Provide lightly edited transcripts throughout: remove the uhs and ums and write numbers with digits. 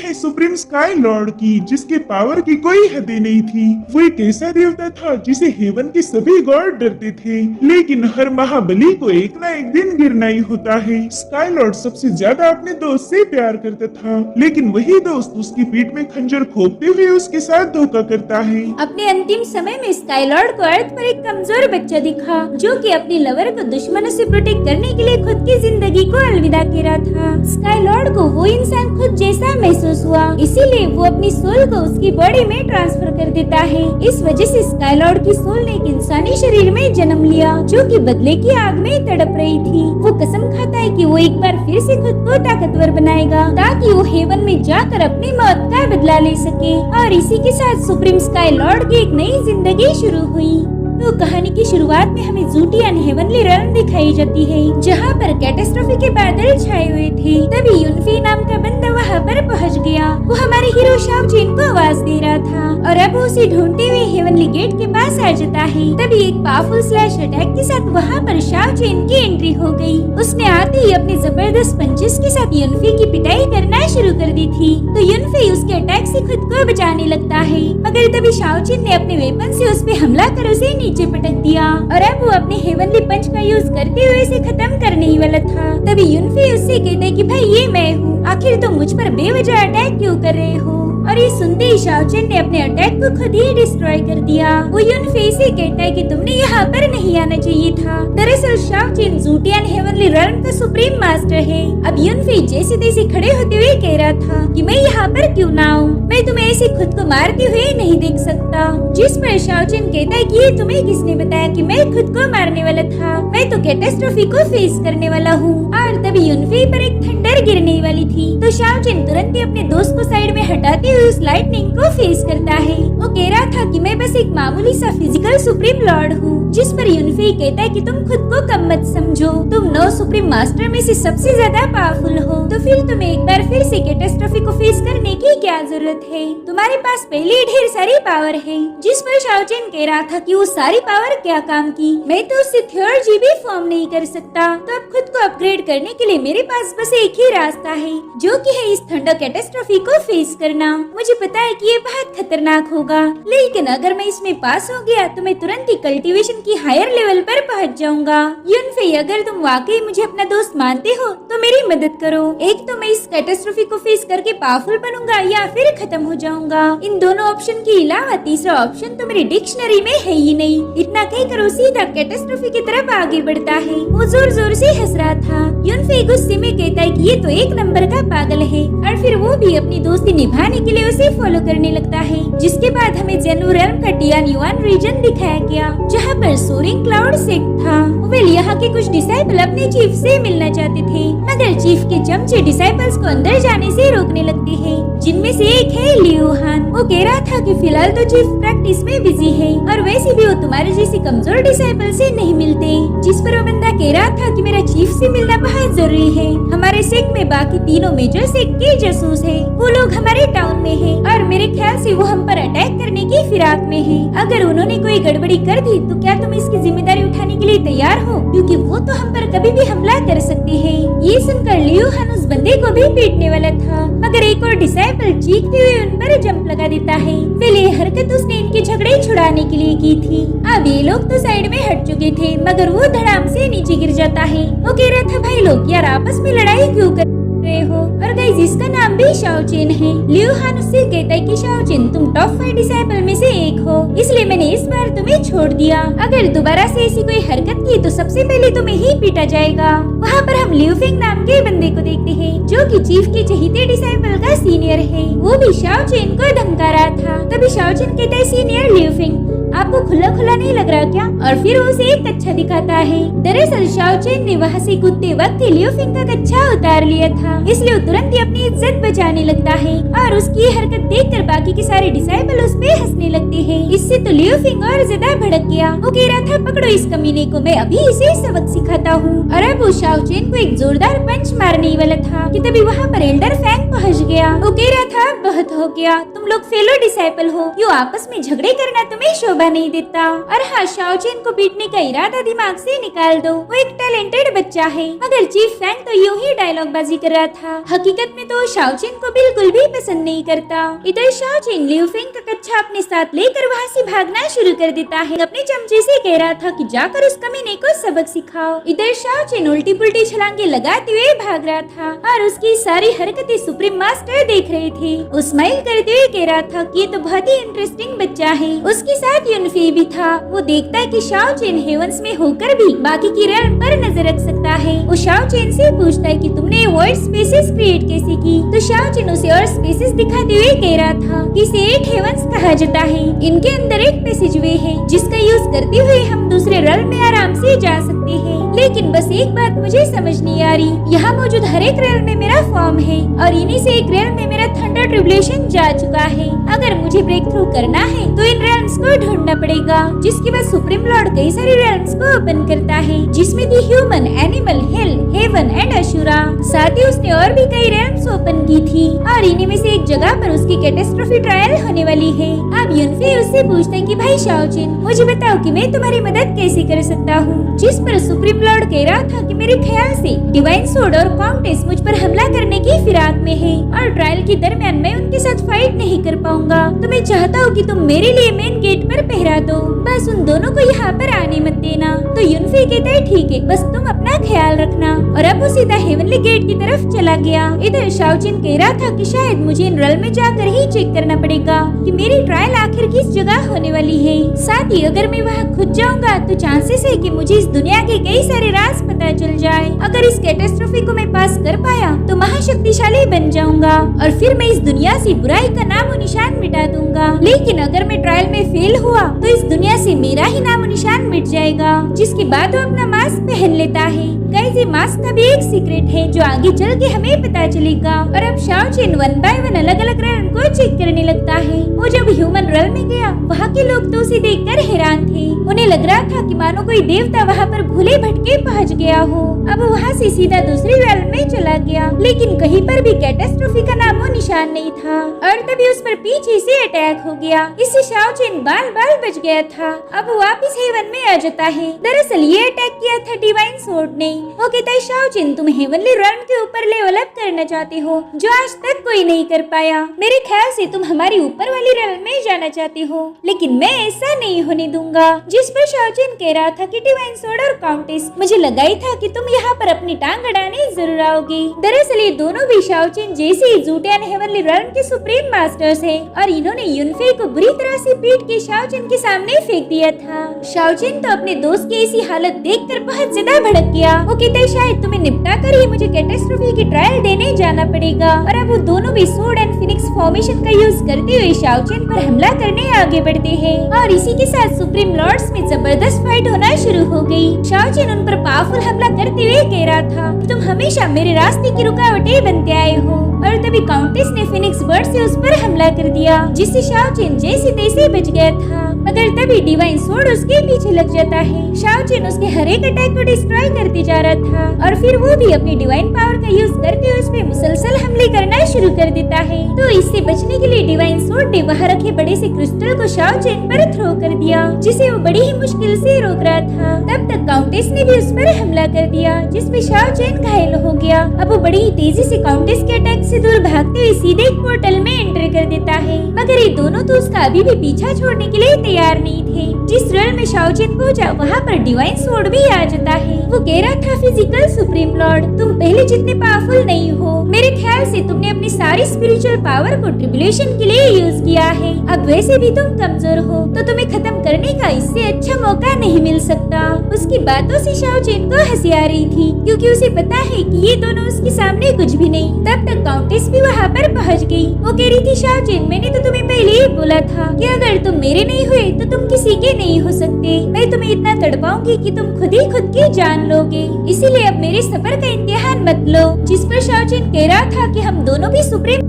है supreme sky Lord की, जिसके पावर की कोई हदें नहीं थी। वो एक ऐसा देवता था जिसे हेवन के सभी गॉड डरते थे, लेकिन हर महाबली को एक ना एक दिन गिरना ही होता है। स्काई लॉर्ड सबसे ज्यादा अपने दोस्त से प्यार करता था, लेकिन वही दोस्त उसकी पीठ में खंजर खोपते हुए उसके साथ धोखा करता है। अपने अंतिम समय में स्काई लॉर्ड को अर्थ पर एक कमजोर बच्चा दिखा, जो कि अपने लवर को दुश्मनों से प्रोटेक्ट करने के लिए खुद की जिंदगी को अलविदा कह रहा था। स्काई लॉर्ड को वो इंसान खुद जैसा महसूस हुआ, इसीलिए वो अपनी सोल को उसकी बॉडी में ट्रांसफर कर देता है। इस वजह से स्काई लॉर्ड की सोल ने एक इंसानी शरीर में जन्म लिया, जो कि बदले की आग में तड़प रही थी। वो कसम खाता है कि वो एक बार फिर से खुद को ताकतवर बनाएगा, ताकि वो हेवन में जाकर अपनी मौत का बदला ले सके। और इसी के साथ सुप्रीम स्काई लॉर्ड की एक नई जिंदगी शुरू हुई। तो कहानी की शुरुआत में हमें जूटी एंड हेवनली रेल्म दिखाई जाती है, जहाँ पर कैटास्ट्रोफी के बादल छाए हुए थे। तभी यूनफी नाम का बंदा वहाँ पर पहुँच गया। वो हमारे हीरो शाओ चेन को आवाज दे रहा था और अब वो उसे ढूंढते हुए हेवनली गेट के पास आ जाता है। तभी एक पावरफुल स्लैश अटैक के साथ वहाँ पर शाओ चेन की एंट्री हो गई। उसने आते ही अपने जबरदस्त पंचेस के साथ यूनफी की पिटाई करना शुरू कर दी थी। तो यूनफी उसके अटैक से खुद को बचाने लगता है, मगर तभी शाओ चेन ने अपने वेपन से उस पे हमला कर उसे नीचे पटक दिया और अब वो अपने हेवनली पंच का यूज करते हुए इसे खत्म करने ही वाला था। तभी यूनफी उससे कहते हैं कि भाई ये मैं हूँ, आखिर तुम मुझ पर बेवजह अटैक क्यों कर रहे हो। और ये सुनते ही शाओ चेन ने अपने अटैक को खुद ही डिस्ट्रॉय कर दिया। वो यूनफी से कहता है कि तुमने यहाँ पर नहीं आना चाहिए था। दरअसल शाओ चेन जूटी एंड हेवनली रेल्म का सुप्रीम मास्टर है। अब यूनफी जैसे तैसे खड़े होते हुए कह रहा था कि मैं यहाँ पर क्यों ना आऊँ, मैं तुम्हें ऐसे खुद को मारते हुए नहीं देख सकता। जिस पर शाओ चेन कहता है कि ये तुम्हें किसने बताया कि मैं खुद को मारने वाला था, मैं तो कैटास्ट्रोफी को फेस करने वाला हूँ। और तभी यूनफी पर एक थंडर गिरने वाली थी, तो शाओ चेन तुरंत ही अपने दोस्त को साइड में हटाते हुए उस लाइटनिंग को फेस करता है। वो कह रहा था कि मैं बस एक मामूली सा फिजिकल सुप्रीम लॉर्ड हूँ। जिस पर यूनफी कहता है कि तुम खुद को कम मत समझो, तुम 9 सुप्रीम मास्टर में से सबसे ज्यादा पावरफुल हो, तो फिर तुम्हें एक बार फिर से कैटास्ट्रोफी को फेस करने की क्या जरूरत है, तुम्हारे पास पहले ही ढेर सारी पावर है। जिस पर शाओ चेन कह रहा था कि वो सारी पावर क्या काम की, मैं तो उससे 3rd GB फॉर्म नहीं कर सकता, तो अब खुद को अपग्रेड करने के लिए मेरे पास बस एक ही रास्ता है, जो कि है इस थंडर कैटास्ट्रोफी को फेस करना। मुझे पता है कि ये बहुत खतरनाक होगा, लेकिन अगर मैं इसमें पास हो गया तो मैं तुरंत ही कल्टीवेशन की हायर लेवल पर पहुंच जाऊंगा। यूनफी, अगर तुम वाकई मुझे अपना दोस्त मानते हो तो मेरी मदद करो। एक तो मैं इस कैटास्ट्रोफी को फेस करके पावरफुल बनूंगा या फिर खत्म हो जाऊंगा। इन दोनों ऑप्शन के अलावा तीसरा ऑप्शन तो मेरी डिक्शनरी में है ही नहीं। इतना कहकर वो सीधा कैटास्ट्रोफी की तरफ आगे बढ़ता है। वो जोर जोर से हंस रहा था। यूनफी गुस्से में कहता है कि ये तो एक नंबर का पागल है, और फिर वो भी अपनी दोस्ती निभाने के लिए उसे फॉलो करने लगता है। जिसके बाद हमें जेनु रेल्म का टियान युआन रीजन दिखाया गया, जहाँ पर सोरिंग क्लाउड सेक्ट था। वेल, यहाँ के कुछ डिसाइपल अपने चीफ से मिलना चाहते थे, मगर चीफ के चमचे डिसाइपल्स को अंदर जाने से रोकने लगते हैं, जिनमें से एक है लियू हान। वो कह रहा था कि फिलहाल तो चीफ प्रैक्टिस में बिजी है, और वैसे भी वो तुम्हारे जैसे कमजोर डिसाइपल से नहीं मिलते। जिस पर वो बंदा कह रहा था कि मेरा चीफ से मिलना बहुत जरूरी है, हमारे सेक्ट में बाकी तीनों मेजर सेक्ट के जासूस है, वो लोग हमारे टाउन में है, और मेरे ख्याल से वो हम पर अटैक करने की फिराक में है। अगर उन्होंने कोई गड़बड़ी कर दी तो क्या तुम इसकी जिम्मेदारी उठाने के लिए तैयार हो, क्योंकि वो तो हम पर कभी भी हमला कर सकते हैं। ये सुनकर लियू हान उस बंदे को भी पीटने वाला था, मगर एक और डिसाइपल चीखते हुए उन पर जंप लगा देता है। पहले ये हरकत उसने इनके झगड़े छुड़ाने के लिए की थी। अब ये लोग तो साइड में हट चुके थे, मगर वो धड़ाम से नीचे गिर जाता है। वो कह रहा था, भाई लोग यार आपस में लड़ाई क्यों कर रहे हो, और गाइस इसका नाम भी शाओ चेन है। लियू हान उससे कहता है कि शाओ चेन, तुम टॉप 5 डिसाइपल में से एक हो, इसलिए मैंने इस बार तुम्हें छोड़ दिया। अगर दोबारा से ऐसी कोई हरकत की तो सबसे पहले तुम्हें ही पीटा जाएगा। वहाँ पर हम लियू फिंग नाम के बंदे को देखते हैं, जो कि चीफ के चहेते डिसाइपल का सीनियर है। वो भी शाओ चेन को धमका रहा था। तभी शाओ चेन कहता है, सीनियर लियू फिंग, आपको खुला खुला नहीं लग रहा क्या? और फिर उसे एक कच्छा दिखाता है। दरअसल शाओ चेन ने वहाँ से कूदते वक्त लियू फिंग का कच्छा उतार लिया था, इसलिए वो तुरंत ही अपनी इज्जत बचाने लगता है, और उसकी हरकत देखकर बाकी के सारे डिसाइपल उस पे हंसने लगते हैं। इससे तो लियू फिंग और ज्यादा भड़क गया। वो कह रहा था, पकड़ो इस कमीने को, मैं अभी इसे सबक सिखाता हूँ। और अब वो शाओ चेन को एक जोरदार पंच मारने वाला था कि तभी वहाँ पर एल्डर फैंग पहुँच गया। वो कह रहा था, बहुत हो गया, तुम लोग फेलो डिसाइपल हो, यो आपस में झगड़े करना तुम्हें शोभा शोभा नहीं देता। और हाँ, शाओचेन को पीटने का इरादा दिमाग से निकाल दो, वो एक टैलेंटेड बच्चा है। मगर चीफ फैंग तो यूं ही डायलॉग बाजी कर रहा था। हकीकत में तो शाओचेन को बिल्कुल भी पसंद नहीं करता। इधर शाओचेन लिu फेंग का कच्चा अपने साथ लेकर वहाँ से भागना शुरू कर देता है। अपने चमचे से कह रहा था कि जाकर उस कमीने को सबक सिखाओ। इधर शाओचेन उल्टी पुल्टी छलांगे लगाते हुए भाग रहा था और उसकी सारी हरकतें सुप्रीम मास्टर देख रहे थे। वो स्माइल करते हुए कह रहा था कि ये तो बहुत ही इंटरेस्टिंग बच्चा है। उसके साथ यूनफे भी था। वो देखता है कि शाओचेन हेवंस में होकर भी बाकी की रेल्म पर नजर रख सकता है। वो शाओचेन से पूछता है कि तुमने वर्ल्ड स्पेसेस क्रिएट कैसे की। तो शाओचेन उसे और स्पेसेस दिखाते हुए कह रहा था कि इसे 8 हेवंस कहा जाता है। इनके अंदर एक पैसेजवे है जिसका यूज करते हुए हम दूसरे रेल्म में आराम से जा सकते हैं। लेकिन बस एक बात मुझे समझ नहीं आ रही, यहाँ मौजूद हर एक रेल में मेरा फॉर्म है और इन्हीं से एक रेल में मेरा थंडर ट्रिब्यूलेशन जा चुका है। अगर मुझे ब्रेक थ्रू करना है तो इन रेल्म्स को ढूंढना पड़ेगा। जिसके बाद सुप्रीम लॉर्ड कई सारे रेल्म्स को ओपन करता है, जिसमें थी human, animal, hello, heaven and Ashura. साथ ही उसने और भी कई रेल्म्स ओपन की थी और इन्हीं में से एक जगह पर उसकी कैटास्ट्रोफी ट्रायल होने वाली है। अब यूनफे उससे पूछता है कि भाई शाओचेन, मुझे बताओ कि मैं तुम्हारी मदद कैसे कर सकता हूँ। जिस पर सुप्रीम लॉर्ड कह रहा था कि मेरे ख्याल से डिवाइन सोर्ड और काउंटेस मुझ पर हमला करने की फिराक में है और ट्रायल के दरमियान मैं उनके साथ फाइट नहीं कर पाऊंगा। तो मैं चाहता हूँ कि तुम मेरे लिए मेन गेट पर पहरा दो, बस उन दोनों को यहाँ पर आने मत देना। तो यूनफे कहता है ठीक है, बस तुम अपना ख्याल रखना। और अब वो सीधा हेवनली गेट की तरफ चला गया। इधर शाओचेन कह रहा था कि शायद मुझे इन रेल में जाकर ही चेक करना पड़ेगा कि मेरी ट्रायल आखिर किस जगह होने वाली है। साथ ही अगर मैं वहाँ खुद जाऊंगा तो चांसेस है कि मुझे इस दुनिया के कई सारे राज पता चल जाए। अगर इस कैटास्ट्रोफी को मैं पास कर पाया तो महाशक्तिशाली बन जाऊंगा और फिर मैं इस दुनिया से बुराई का नामो निशान मिटा दूंगा। लेकिन अगर मैं ट्रायल में फेल हुआ तो इस दुनिया से मेरा ही नामो निशान मिट जाएगा। जिसके बाद वो अपना मास्क पहन लेता है। गाइस, ये मास्क का भी एक सीक्रेट है जो आगे चल के हमें पता चलेगा। और अब शाओचेन 1 बाय 1 अलग अलग रेल को चेक करने लगता है। वो जब ह्यूमन रेल में गया, वहाँ के लोग तो उसे देखकर हैरान थे। उन्हें लग रहा था कि मानो कोई देवता वहाँ पर भूले भटके पहुँच गया हो। अब वहाँ से सीधा दूसरी रेल में चला गया, लेकिन कहीं पर भी कैटास्ट्रोफी का नामो निशान नहीं था। और तभी उस पर पीछे से अटैक हो गया। इससे शाओचेन बाल बाल बच गया था। अब वापिस हेवन में आ जाता है। दरअसल ये अटैक किया था डिवाइन सोर्ड ने। वो कहता है शाओचेन, तुम हेवनली रेल्म के ऊपर लेवल अप करना चाहते हो जो आज तक कोई नहीं कर पाया। मेरे ख्याल से तुम हमारी ऊपर वाली रेल्म में जाना चाहते हो, लेकिन मैं ऐसा नहीं होने दूंगा। जिस पर शाओचेन कह रहा था कि डिवाइन सोर्ड और काउंटेस, मुझे लगा ही था कि तुम यहाँ पर अपनी टांग अड़ाने जरूर आओगे। दरअसल ये दोनों भी शाओचेन जैसे ज़ूटियान हेवनली रेल्म के सुप्रीम मास्टर्स हैं और इन्होंने यूनफे को बुरी तरह से पीट के शाओचेन के सामने फेंक दिया था। शाओचेन तो अपने दोस्त की ऐसी हालत देखकर बहुत ज्यादा भड़क गया। वो कहता है शायद तुम्हें निपटा कर ही मुझे कैटास्ट्रोफी की ट्रायल देने जाना पड़ेगा। और अब वो दोनों भी सोर्ड एंड फिनिक्स फॉर्मेशन का यूज करते हुए शाओचेन पर हमला करने आगे बढ़ते हैं और इसी के साथ सुप्रीम लॉर्ड्स में जबरदस्त फाइट होना शुरू हो गई। शाओचेन उन पर पावरफुल हमला करते हुए कह रहा था कि तुम हमेशा मेरे रास्ते की रुकावटें बनते आए हो। और तभी काउंटेस ने फिनिक्स बर्ड से उस पर हमला कर दिया, जिससे शाओचेन जैसे तैसे बच गया था। मगर तभी डिवाइन सोर्ड उसके पीछे लग जाता है। शाओचेन उसके हर एक अटैक को डिस्ट्रॉय करते जा रहा था और फिर वो भी अपनी डिवाइन पावर का यूज करते हुए उस पे मुसलसल हमले करना शुरू कर देता है। तो इससे बचने के लिए डिवाइन सोर्ड ने वहाँ रखे बड़े से क्रिस्टल को शाओचेन पर थ्रो कर दिया, जिसे वो बड़ी ही मुश्किल से रोक रहा था। तब तक काउंटेस ने भी उस पर हमला कर दिया, जिसमें शाओचेन घायल हो गया। अब वो बड़ी ही तेजी से काउंटेस के अटैक से दूर भागते हुए सीधे एक पोर्टल में एंटर कर देता है। मगर ये दोनों तो उसका अभी भी पीछा छोड़ने के लिए तैयार नहीं थे। जिस रेल में शाओचेन पहुंचा, वहाँ पर डिवाइन सोर्ड भी आ जाता है। वो कह रहा था फिजिकल सुप्रीम लॉर्ड, तुम पहले जितने पावरफुल नहीं हो। मेरे ख्याल से तुमने अपनी सारी स्पिरिचुअल पावर को ट्रिब्यूलेशन के लिए यूज किया है। अब वैसे भी तुम कमजोर हो, तो तुम्हें खत्म करने का इससे अच्छा मौका नहीं मिल सकता। उसकी बातों से शाओचेन को हंसी आ रही थी, क्योंकि उसे पता है कि ये दोनों उसके सामने कुछ भी नहीं। तब तक काउंटेस भी वहाँ पर पहुँच गई। वो कह रही थी शाओचेन, मैंने तो तुम्हें पहले ही बोला था कि अगर तुम मेरे नहीं हुए तो तुम किसी के नहीं हो सकते। मैं तुम्हें इतना तड़पाऊंगी कि तुम खुद ही खुद की जान लोगे। इसीलिए अब मेरे सफर का इम्तिहान मत लो। जिस पर शाओचेन कह रहा था कि हम दोनों भी सुप्रीम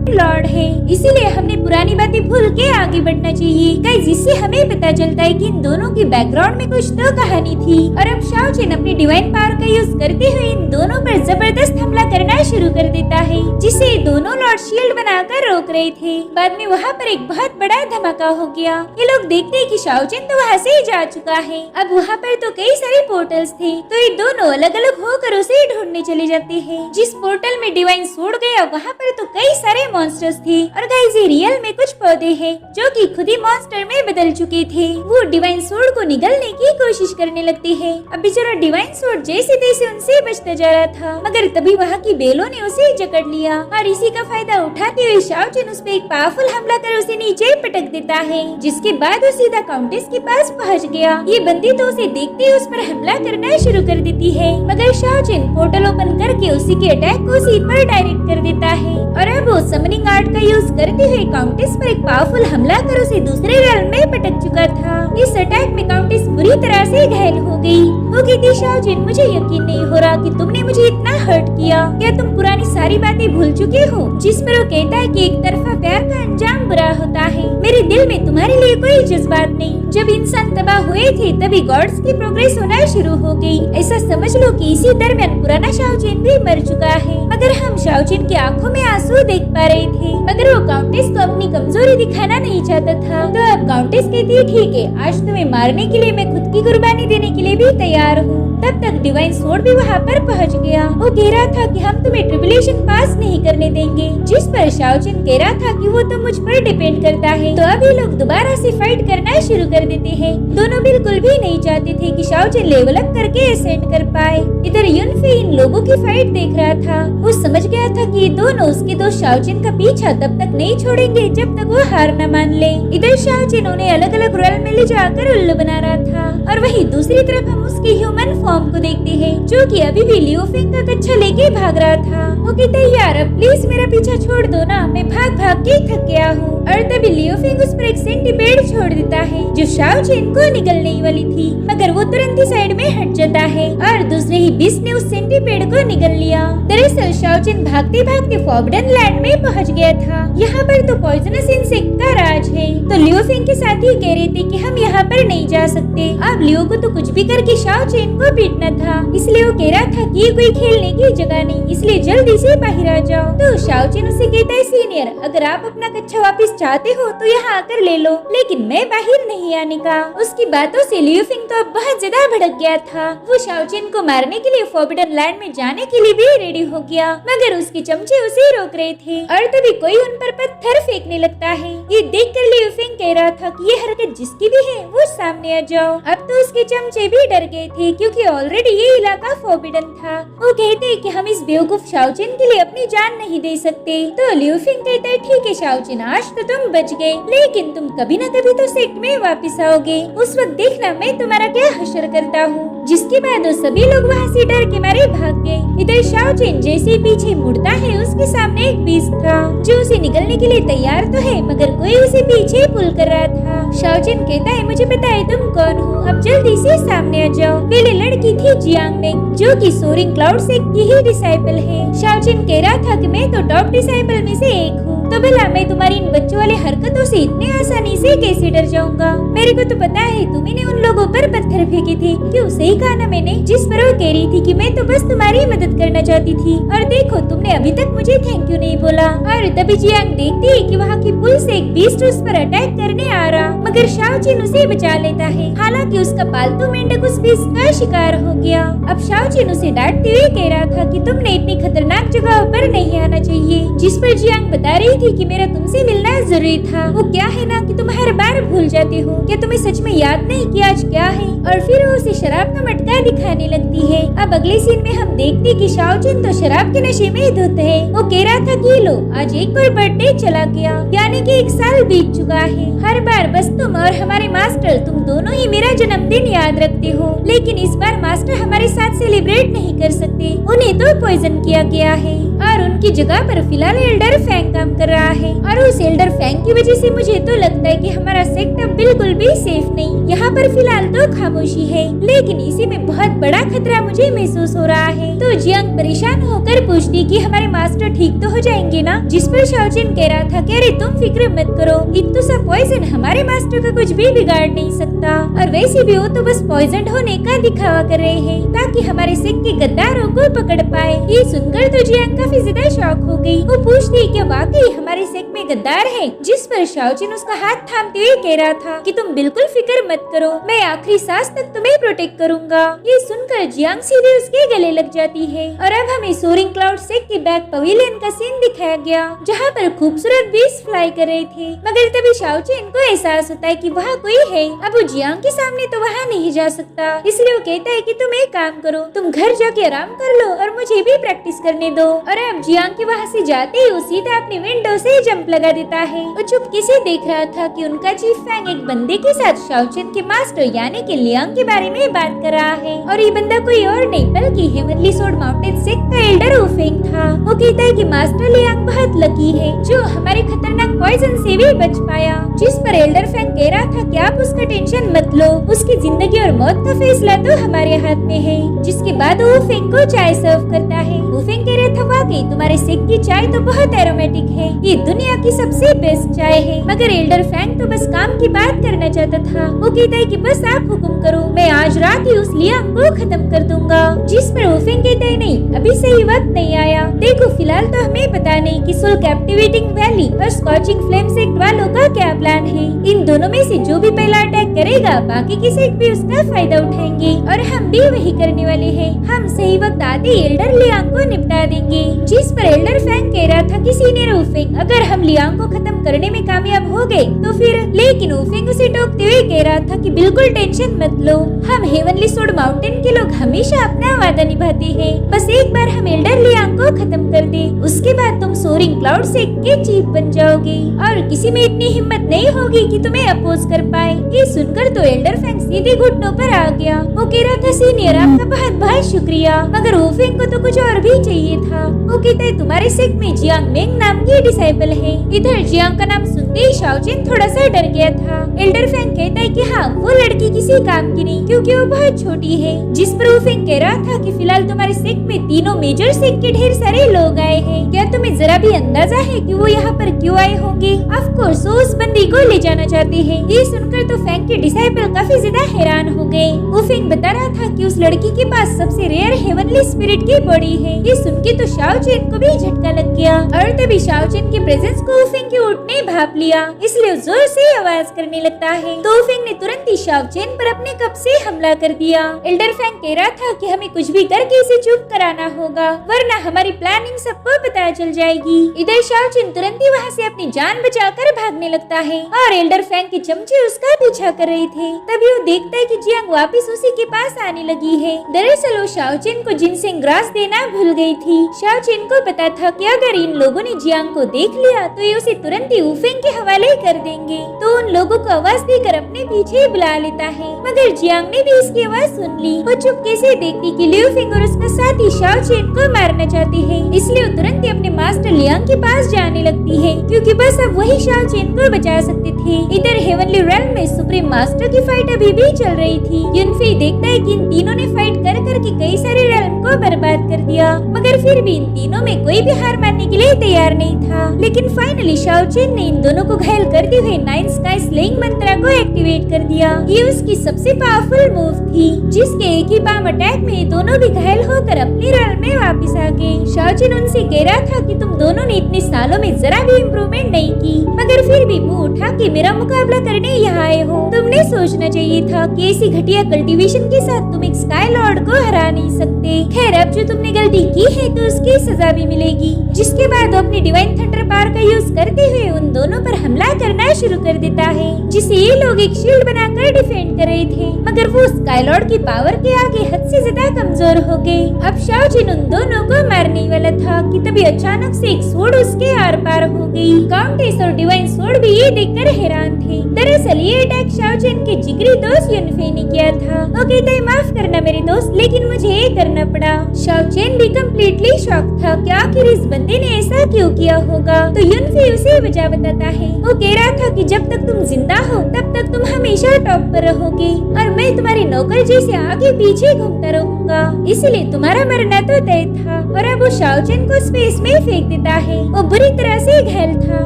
कॉरप्ट लॉर्ड है, इसीलिए हमने पुरानी बातें भूल के आगे बढ़ना चाहिए। गाइस, इससे हमें पता चलता है कि इन दोनों की बैकग्राउंड में कुछ तो कहानी थी। और अब शाओ चेन अपनी डिवाइन पावर का यूज करते हुए इन दोनों पर जबरदस्त हमला करना शुरू कर देता है, जिसे दोनों लॉर्ड शील्ड बनाकर रोक रहे थे। बाद में वहाँ पर एक बहुत बड़ा धमाका हो गया। ये लोग देखते हैं कि शाओ चेन तो वहाँ से ही जा चुका है। अब वहाँ पर तो कई सारे पोर्टल्स थे, तो ये दोनों अलग अलग होकर उसे ढूंढने चले जाते हैं। जिस पोर्टल में डिवाइन सोड गया वहाँ पर तो कई सारे मॉन्स्टर्स थे। और गाइस, ये रियल में कुछ पौधे हैं जो कि खुद ही मॉन्स्टर में बदल चुके थे। वो डिवाइन सोड को निगलने की कोशिश करने लगते हैं। अब बेचारा डिवाइन सोड जैसे तैसे उनसे बचता जा रहा था, मगर तभी वहाँ की बेलों ने उसे जकड़ लिया और इसी का फायदा उठाते हुए शाओ चेन उस पे एक पावरफुल हमला कर उसे नीचे पटक देता है, जिसके बाद वो सीधा काउंटेस के पास पहुँच गया। ये बंदी तो उसे देखते ही उस पर हमला करना शुरू कर देती है, मगर शाओ चेन पोर्टल ओपन करके उसी के अटैक को उसी पर डायरेक्ट कर देता है। और अब वो समनिंग आर्ट का यूज करते हुए काउंटेस पर एक पावरफुल हमला कर उसे दूसरे रेल में पटक चुका था। इस अटैक में काउंटेस बुरी तरह से घायल हो गई। वो कहती, शाओ चेन, मुझे यकीन नहीं हो रहा कि तुमने मुझे इतना हर्ट किया। क्या तुम पुरानी सारी बातें भूल चुके हो? जिस पर वो कहता है कि एक तरफा प्यार का अंजाम बुरा होता है। मेरे दिल में तुम्हारे लिए कोई जज्बात नहीं। जब इंसान तबाह हुए थे तभी गॉड्स की प्रोग्रेस होना शुरू हो गई। ऐसा समझ लो कि इसी दरमियान पुराना शाओ चेन भी मर चुका है। मगर हम शाओ चेन की आंखों में आंसू देख पा रहे थे, मगर वो काउंटेस को अपनी कमजोरी दिखाना नहीं चाहता था। तो अब काउंटेस कहती है, ठीक है, आज तुम्हें मारने के लिए मैं खुद की कुर्बानी देने के लिए भी तैयार हूँ। तब तक डिवाइन सोड भी वहाँ पर पहुँच गया। वो कह रहा था कि हम तुम्हें ट्रिबुलेशन पास नहीं करने देंगे, जिस पर शाओ चेन कह रहा था कि वो तो मुझ पर डिपेंड करता है। तो अब ये लोग दोबारा से फाइट करना शुरू कर देते हैं। दोनों बिल्कुल भी नहीं चाहते थे कि शाओ चेन लेवल अप करके असेंड कर पाए। इधर युनफे इन लोगों की फाइट देख रहा था। वो समझ गया था कि ये दोनों उसके दोस्त शाओ चेन का पीछा तब तक नहीं छोड़ेंगे जब तक वो हार न मान ले। इधर शाओ चेन उन्हें अलग अलग रोल में ले जाकर उल्लू बना रहा था, और वहीं दूसरी तरफ हम उसके ह्यूमन फॉर्म को देखते हैं, जो कि अभी भी लियो फेंग का कच्छा लेके भाग रहा था। वो कहता है, यार अब प्लीज मेरा पीछा छोड़ दो ना, मैं भाग भाग के थक गया हूँ। और तभी लियो फेंग उस पर एक सेंटीपेड छोड़ देता है जो शाओ चेन को निगलने वाली थी, मगर वो तुरंत ही साइड में हट जाता है और दूसरे ही बीस्ट ने उस सेंटीपेड को निगल लिया। दरअसल शाओ चेन भागते भागते फॉरबिडन लैंड में पहुँच गया था। यहाँ पर तो पॉइजनस इंसेक्ट का राज है, तो लियो फेंग के साथ ही कह रहे थे कि हम यहाँ पर नहीं जा सकते। अब लियो को तो कुछ भी करके शाओ चेन को पीटना था, इसलिए वो कह रहा था कि ये कोई खेलने की जगह नहीं, इसलिए जल्दी से बाहर आ जाओ। तो शाओ चेन उसे कहता है, सीनियर, अगर आप अपना कच्छा वापस चाहते हो तो यहाँ आकर ले लो, लेकिन मैं बाहर नहीं आने का। उसकी बातों से लियो फेंग तो अब बहुत ज्यादा भड़क गया था। वो शाओ चेन को मारने के लिए फॉरबिडन लैंड में जाने के लिए भी रेडी हो गया, मगर उसके चमचे उसे रोक रहे थे। और तभी कोई उन पर पत्थर फेंकने लगता है। ये देखकर लियो फेंग कह रहा था कि ये हरकत जिसकी भी है वो सामने आ जाओ। अब तो उसके चमचे भी डर गए थे, क्योंकि ऑलरेडी ये इलाका फॉरबिडन था। वो कहते हैं कि हम इस बेवकूफ शाओ चेन के लिए अपनी जान नहीं दे सकते। तो लियो फेंग कहता है, ठीक है शाओ चेन, आज तो तुम बच गए, लेकिन तुम कभी न कभी तो सेक्ट में वापस आओगे। उस वक्त देखना मैं तुम्हारा क्या हश्र करता हूँ। जिसके बाद वो सभी लोग वहाँ से डर के मारे भाग गए। इधर शाओ चेन जैसे पीछे मुड़ता है, उसके सामने एक बीस्ट था जो उसे निगलने के लिए तैयार तो है, मगर कोई उसे पीछे पुल कर रहा था। शाओ चेन कहता है, मुझे पता है तुम कौन हो, अब जल्दी से सामने आ जाओ। पहले लड़की थी जियांग मेंग, जो कि सोरिंग क्लाउड सेक्ट की ही डिसाइपल है। शाओ चेन कह रहा था कि मैं तो टॉप डिसाइपल में से एक हूँ, तो भला मैं तुम्हारी इन बच्चों वाले हरकतों से इतने आसानी से कैसे डर जाऊंगा। मेरे को तो पता है तुम्ही ने उन लोगों पर पत्थर फेंके थे। क्यों, सही कहा ना मैंने। जिस पर वो कह रही थी कि मैं तो बस तुम्हारी मदद करना चाहती थी, और देखो तुमने अभी तक मुझे थैंक यू नहीं बोला। और तभी जियांग देखती है कि वहाँ की पुल से एक बीस्ट उस पर अटैक करने आ रहा, मगर शाओ चेन उसे बचा लेता है। हालांकि उसका पालतू मेंढक उस बीस्ट का शिकार हो गया। अब शाओ चेन उसे डांटते हुए कह रहा था कि तुमने इतनी खतरनाक जगहों पर नहीं आना चाहिए। जिस पर जियांग बता रही थी कि मेरा तुमसे मिलना जरूरी था। वो क्या है ना कि तुम हर बार भूल जाते हो। क्या तुम्हें सच में याद नहीं कि आज क्या है? और फिर वो उसे शराब का मटका दिखाने लगती है। अब अगले सीन में हम देखते कि शाओ चेन तो शराब के नशे में धुत है। वो कह रहा था कि लो, आज एक और बर्थडे चला गया, यानी कि 1 साल बीत चुका है। हर बार बस तुम और हमारे मास्टर, तुम दोनों ही मेरा जन्मदिन याद रखते हो, लेकिन इस बार मास्टर हमारे साथ सेलिब्रेट नहीं कर सकते, उन्हें तो पॉइजन किया गया है। और उनकी जगह पर फिलहाल एल्डर फैंग काम कर रहा है। और उस एल्डर फैंग की वजह से मुझे तो लगता है कि हमारा सेक्ट अब बिल्कुल भी सेफ नहीं। यहाँ पर फिलहाल तो खामोशी है, लेकिन इसी में बहुत बड़ा खतरा मुझे महसूस हो रहा है। तो जियांग परेशान होकर पूछती कि हमारे मास्टर ठीक तो हो जाएंगे ना? जिस पर शाओजिन कह रहा था कि अरे तुम फिक्र मत करो, इतना सा पॉइजन हमारे मास्टर का कुछ भी बिगाड़ नहीं सकता। और वैसे भी वो तो बस पॉइजन होने का दिखावा कर रहे हैं ताकि हमारे सिख के गद्दारों को पकड़ पाए। ये सुनकर तो जियांग काफी ज्यादा शॉक हो गई। वो पूछती कि वाकई हमारे सिख में गद्दार है? जिस पर शाओजिन उसका हाथ थामते हुए कह रहा था कि तुम बिल्कुल फिक्र मत करो, मैं आखिरी सांस तक तुम्हें प्रोटेक्ट करूंगा। ये सुनकर जियांग सीधे उसके गले लग जाती है। और अब हमें सोरिंग क्लाउड सेक के बैक पवेलियन का सीन दिखाया गया, जहाँ पर खूबसूरत बीस फ्लाई कर रहे थे। मगर तभी शाओजिन को एहसास होता है कि वहाँ कोई है। अब वो जियांग के सामने तो वहाँ नहीं जा सकता, इसलिए वो कहता है कि तुम एक काम करो, तुम घर जाके आराम कर लो और मुझे भी प्रैक्टिस करने दो। और अब जियांग के वहाँ से जाते ही वो सीधा अपने विंडो से जंप लगा देता है। वो चुपके से देख रहा था कि उनका चीफ फैंग एक बंदे के साथ शाओजिन के मास्टर यानी कि लियांग के बारे में बात कर रहा है। और ये बंदा कोई और नहीं बल्कि हेवनली सोर्ड माउंटेन सेक्ट का एल्डर वुफेंग था। वो कहता है कि मास्टर लियांग बहुत लकी है जो हमारे खतरनाक पॉइजन से भी बच पाया। जिस पर एल्डर फैंग कह रहा था कि आप उसका टेंशन मत लो, उसकी जिंदगी और मौत का फैसला तो हमारे हाथ में है। जिसके बाद वो वुफेंग को चाय सर्व करता है। वुफेंग कह रहा था वाकई तुम्हारे सिख की चाय तो बहुत एरोमेटिक है, ये दुनिया की सबसे बेस्ट चाय है। मगर एल्डर फैंग तो बस काम की बात करना चाहता था। वो कहता है कि बस आप हुक्म करो, मैं आज रात ही उस लियांग को खत्म कर दूंगा। जिस पर वुफेंग कहता है नहीं, अभी सही वक्त नहीं आया। देखो फिलहाल तो हमें पता नहीं कि सोल कैप्टिवेटिंग वैली और स्कॉचिंग फ्लेम सेक्ट वालों का क्या प्लान है। इन दोनों में से जो भी पहला अटैक करेगा बाकी के सेक्ट भी उसका फायदा उठाएंगे और हम भी वही करने वाले हैं। हम सही वक्त आते ही एल्डर लियांग को निपटा देंगे। जिस पर एल्डर फैंग कह रहा था कि सीनियर वुफेंग अगर हम लियांग को खत्म करने में कामयाब हो गए तो फिर, लेकिन वुफेंग उसे टोकते हुए कह रहा था कि बिल्कुल टेंशन मत लो, हम हेवनली सोर्ड माउंटेन के लोग हमेशा अपना वादा निभाते हैं। बस एक बार हम एल्डर लियांग को खत्म कर दे, उसके बाद तुम सोरिंग क्लाउड सेक्ट के चीफ बन जाओगे और किसी में इतनी हिम्मत नहीं होगी कि तुम्हें अपोज कर पाए। ये सुनकर तो एल्डर फैंग सीधे घुटनों पर आ गया। वो कह रहा था सीनियर आपका बहुत बहुत शुक्रिया, मगर वुफेंग को तो कुछ और भी चाहिए था। वो कहता है तुम्हारे सेक्ट में जियांग मेंग नाम की डिसाइपल है। इधर जियांग का नाम सुनते ही शाओजिन थोड़ा सा डर गया था। एल्डर फैंग कहता है कि हाँ वो लड़की किसी काम की नहीं क्योंकि वो बहुत छोटी है। जिस पर वुफेंग कह रहा था कि फिलहाल तुम्हारे सेक्ट में तीनों मेजर सेक्ट के ढेर सारे लोग आए हैं, क्या तुम्हें जरा भी अंदाजा है कि वो यहाँ पर क्यों आए होंगे? ऑफ कोर्स वो उस बंदी को ले जाना चाहते हैं। ये सुनकर तो फैंग के डिसाइपल काफी ज्यादा हैरान हो गए। वुफेंग बता रहा था कि उस लड़की के पास सबसे रेयर हेवनली स्पिरिट की बॉडी है। ये सुन के तो शाओजिन को भी झटका लग गया और तभी शाओजिन के प्रेजेंस को वुफेंग के ऊँट ने भाप लिया, इसलिए जोर से आवाज करने लगता है। तो वुफेंग ने तुरंत ही शाओजिन पर अपने कप से हमला कर दिया। एल्डर फैंग कह रहा था कि हमें कुछ भी करके इसे चुप कराना होगा वरना हमारी प्लानिंग सबको पता चल जाएगी। इधर शाओजिन तुरंत ही वहाँ से अपनी जान बचाकर भागने लगता है और एल्डर फैंग के चमचे उसका पीछा कर रहे थे। तभी वो देखता है कि जियांग वापस उसी के पास आने लगी है। दरअसल वो शाओजिन को जिनसेंग ग्रास देना भूल गई थी। शाओजिन को पता था कि अगर इन लोगों ने जियांग को देख लिया तो ये उसे तुरंत ही वुफेंग के हवाले कर देंगे। तो उन लोगों को आवाज देकर अपने पीछे बुला लेता है, मगर जियांग ने भी इसकी आवाज सुन ली। वो चुपके से देखती कि लियू फिंग और उसका साथी शाओजिन को मारना चाहते हैं, इसलिए वो तुरंत ही अपने मास्टर लियांग के पास जाने लगती है क्योंकि बस अब वही शाओजिन को बचा सकते थे। इधर हेवनली रेल्म में सुप्रीम मास्टर की फाइट अभी भी चल रही थी। युनफी देखता है कि इन तीनों ने फाइट कर करके कई सारे रेल्म को बर्बाद कर दिया, मगर फिर भी इन तीनों में कोई भी हार मानने के लिए तैयार नहीं था। लेकिन फाइनली शाओजिन ने इन दोनों को घायल करते हुए नाइन स्काई स्लेइंग मंत्रा को एक्टिवेट कर दिया। ये उसकी सबसे पावरफुल मूव थी, जिसके एक ही बाम अटैक में दोनों भी घायल होकर अपनी रेल्म में वापस आ गए। शाओजिन उनसे कह रहा था कि तुम दोनों ने इतने सालों में जरा भी इम्प्रूवमेंट नहीं की, मगर फिर भी मुंह उठा के मेरा मुकाबला करने यहाँ आए हो। तुमने सोचना चाहिए था कि ऐसी घटिया कल्टीवेशन के साथ तुम एक स्काई लॉर्ड को हरा नहीं सकते। खैर अब जो तुमने गलती की है तो उसकी सजा भी मिलेगी। जिसके बाद वो अपनी डिवाइन थंडर पावर का यूज करते हुए उन दोनों पर हमला करना शुरू कर देता है, जिसे ये लोग एक शील्ड बनाकर डिफेंड कर रहे थे, मगर वो स्काई लॉर्ड की पावर के आगे हद से ज्यादा कमजोर हो गए। अब शाओजिन उन दोनों को मारने वाला था कि तभी अचानक से एक स्वॉर्ड उसके आर पार हो गई। काउंटेस और डिवाइन स्वॉर्ड भी ये देखकर हैरान थे। दरअसल ये अटैक शाओचेन के जिगरी दोस्त युनफे ने किया था। वो कहता है माफ करना मेरे दोस्त, लेकिन मुझे ये करना पड़ा। शाओचेन भी कम्प्लीटली शॉक था कि आखिर इस बंदे ने ऐसा क्यों किया होगा। तो युनफे उसे वजह बताता है। वो कह रहा था कि जब तक तुम जिंदा हो तब तक तुम हमेशा टॉप पर रहोगे और मैं तुम्हारे नौकर जैसे आगे पीछे घूमता रहूंगा, इसलिए तुम्हारा मरना तो तय था। और अब वो शाओचेन को स्पेस में फेंक देता है। वो बुरी तरह से घायल था।